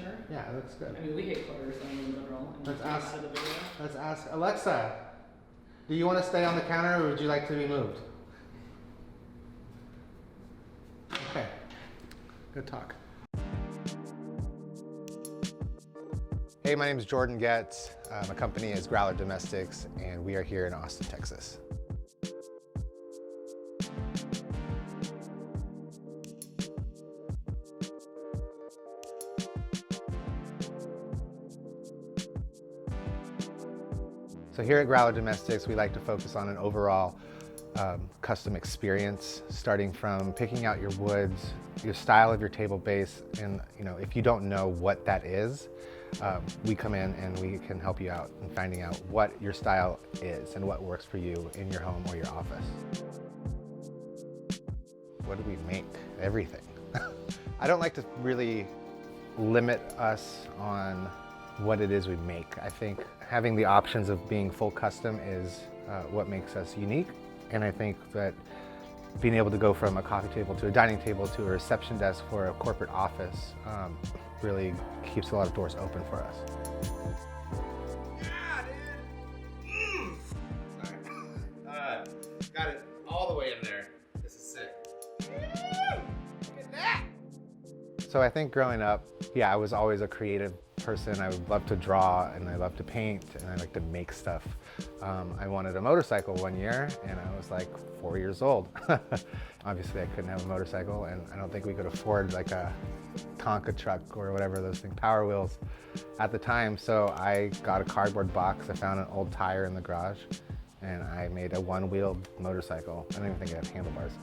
furniture. Yeah, it looks good. I mean, we hate clutter, so in general. Let's ask Alexa, do you want to stay on the counter or would you like to be moved? Okay, good talk. Hey, my name is Jordan Getz. My company is Growler Domestics, and we are here in Austin, Texas. So here at Growler Domestics, we like to focus on an overall custom experience, starting from picking out your woods, your style of your table base, and if you don't know what that is, we come in and we can help you out in finding out what your style is and what works for you in your home or your office. What do we make? Everything. I don't like to really limit us on what it is we make. I think having the options of being full custom is what makes us unique. And I think that being able to go from a coffee table to a dining table to a reception desk for a corporate office really keeps a lot of doors open for us. Yeah, dude! Sorry. Got it all the way in there. This is sick. Look at that! So I think growing up, I was always a creative person. I would love to draw and I love to paint and I like to make stuff. I wanted a motorcycle one year and I was like 4 years old. Obviously I couldn't have a motorcycle and I don't think we could afford like a Tonka truck or whatever those things, Power Wheels at the time. So I got a cardboard box. I found an old tire in the garage and I made a one-wheeled motorcycle. I don't even think it had handlebars.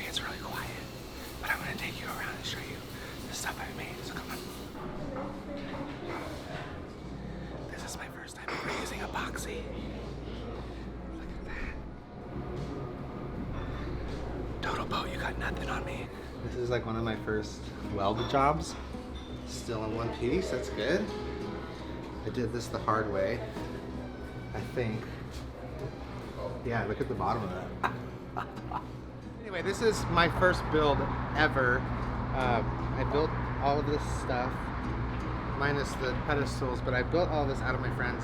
It's really quiet, but I'm going to take you around and show you the stuff I made, so come on. This is my first time ever using epoxy. Look at that. Total boat, you got nothing on me. This is like one of my first weld jobs. Still in one piece, that's good. I did this the hard way, I think. Yeah, look at the bottom of that. Anyway, this is my first build ever. I built all of this stuff, minus the pedestals, but I built all this out of my friend's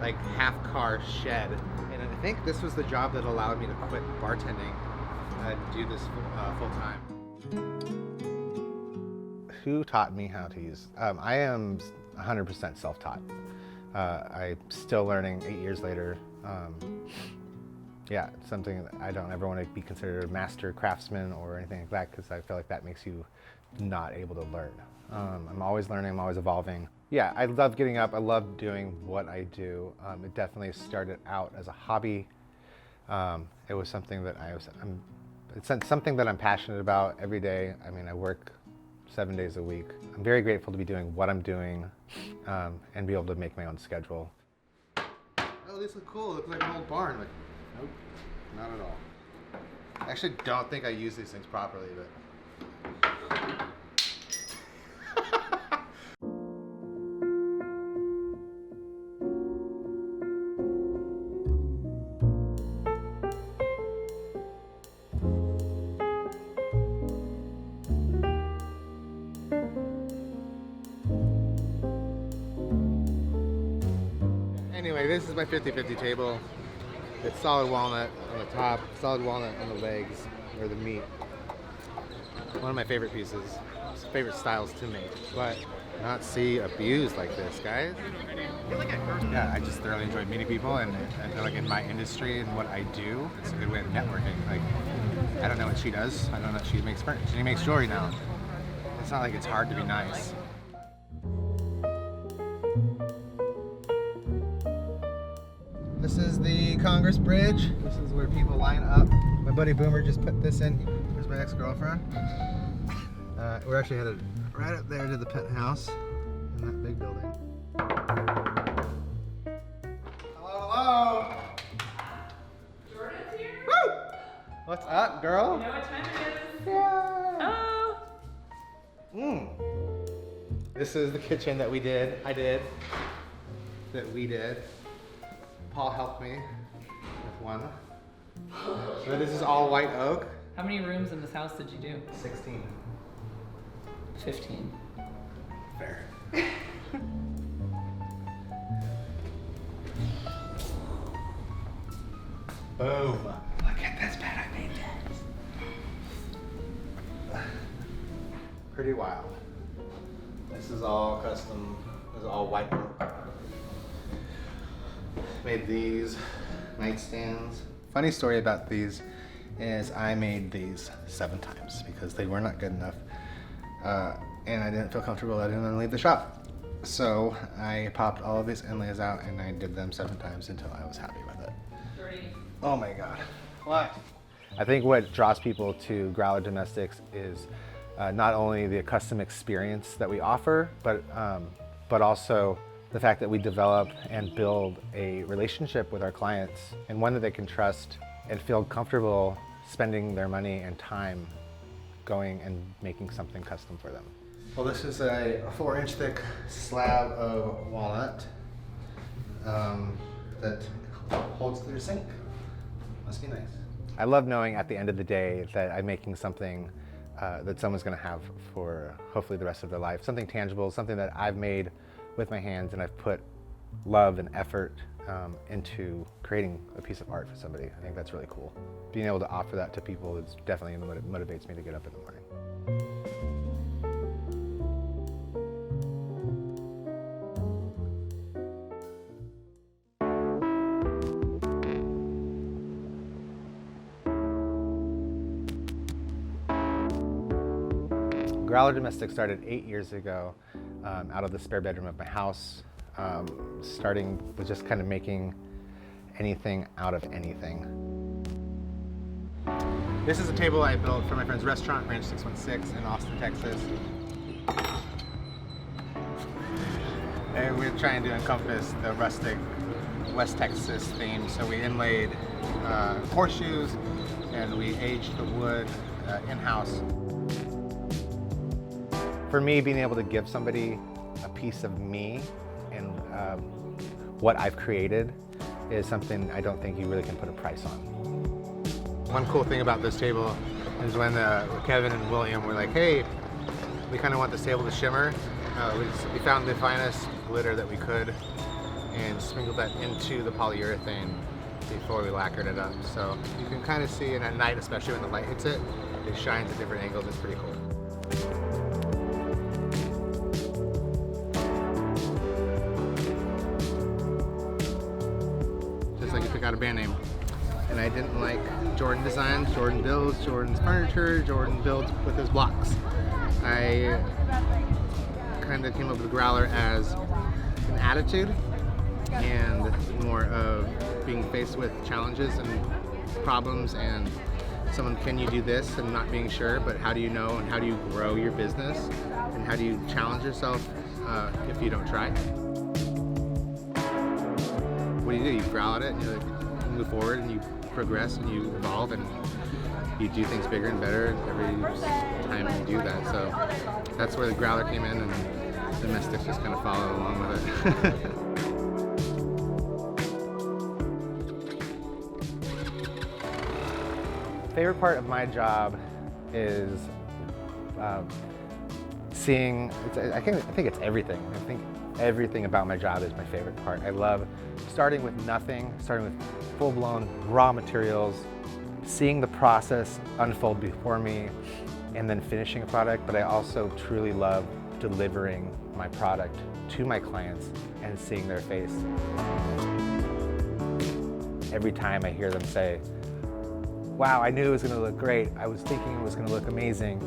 like half-car shed. And I think this was the job that allowed me to quit bartending and do this full-time. Who taught me how to use? I am 100% self-taught. I'm still learning 8 years later. Yeah, it's something that I don't ever want to be considered a master craftsman or anything like that because I feel like that makes you not able to learn. I'm always learning, I'm always evolving. Yeah, I love getting up, I love doing what I do. It definitely started out as a hobby. It was something that it's something that I'm passionate about every day. I mean, I work 7 days a week. I'm very grateful to be doing what I'm doing and be able to make my own schedule. Oh, these look cool, it looks like an old barn. Nope, not at all. I actually don't think I use these things properly, but. Anyway, this is my 50-50 table. It's solid walnut on the top, solid walnut on the legs, or the meat. One of my favorite pieces, favorite styles to make, but not see abused like this, guys. Yeah, I just thoroughly enjoy meeting people, and I feel like in my industry and what I do, it's a good way of networking. Like, I don't know what she does. I don't know. She makes furniture. She makes jewelry now. It's not like it's hard to be nice. This is the Congress Bridge. This is where people line up. My buddy Boomer just put this in. Here's my ex-girlfriend. We're actually headed right up there to the penthouse in that big building. Hello, hello. Jordan's here? Woo! What's up, girl? You know what time it is? Yeah. Oh! Mmm. This is the kitchen that we did. Paul helped me with one. So this is all white oak. How many rooms in this house did you do? 16. 15. Fair. Boom. Look at this bed I made that. Pretty wild. This is all custom. This is all white oak. Made these nightstands. Funny story about these is I made these 7 times because they were not good enough. And I didn't feel comfortable letting them leave the shop. So I popped all of these inlays out and I did them 7 times until I was happy with it. Oh my God. What? I think what draws people to Growler Domestics is not only the custom experience that we offer, but also the fact that we develop and build a relationship with our clients, and one that they can trust and feel comfortable spending their money and time going and making something custom for them. Well, this is a 4-inch thick slab of walnut that holds their sink. Must be nice. I love knowing at the end of the day that I'm making something that someone's gonna have for hopefully the rest of their life. Something tangible, something that I've made with my hands and I've put love and effort into creating a piece of art for somebody. I think that's really cool. Being able to offer that to people is definitely what motivates me to get up in the morning. Growler Domestics started 8 years ago out of the spare bedroom of my house, starting with just kind of making anything out of anything. This is a table I built for my friend's restaurant, Ranch 616 in Austin, Texas. And we're trying to encompass the rustic West Texas theme. So we inlaid horseshoes and we aged the wood in-house. For me, being able to give somebody a piece of me and what I've created is something I don't think you really can put a price on. One cool thing about this table is when Kevin and William were like, hey, we kind of want this table to shimmer. We found the finest glitter that we could and sprinkled that into the polyurethane before we lacquered it up. So you can kind of see, and at night, especially when the light hits it, it shines at different angles. It's pretty cool. Got a band name, and I didn't like Jordan Designs, Jordan Builds, Jordan's Furniture, Jordan Builds with his blocks. I kind of came up with Growler as an attitude and more of being faced with challenges and problems and someone, can you do this, and not being sure, but how do you know, and how do you grow your business, and how do you challenge yourself if you don't try? What do? You growl at it and you move forward and you progress and you evolve and you do things bigger and better every time you do that. So that's where the Growler came in, and Domestics just kind of followed along with it. Favorite part of my job is seeing, I think it's everything. I think everything about my job is my favorite part. I love starting with nothing, starting with full-blown raw materials, seeing the process unfold before me, and then finishing a product. But I also truly love delivering my product to my clients and seeing their face. Every time I hear them say, wow, I knew it was gonna look great. I was thinking it was gonna look amazing.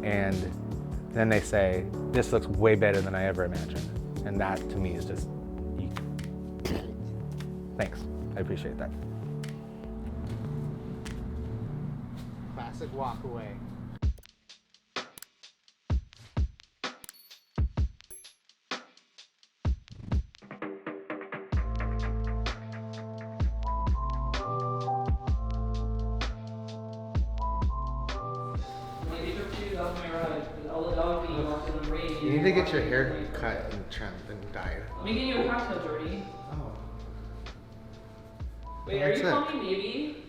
And then they say, this looks way better than I ever imagined. And that to me is just, thanks, I appreciate that. Classic walk away. off my rug. Because all the dog being walked in the rain. You need to get your hair cut and trimmed and dyed. Let me get you a cocktail, Jordy. Oh. Wait, That's are you it. calling me baby?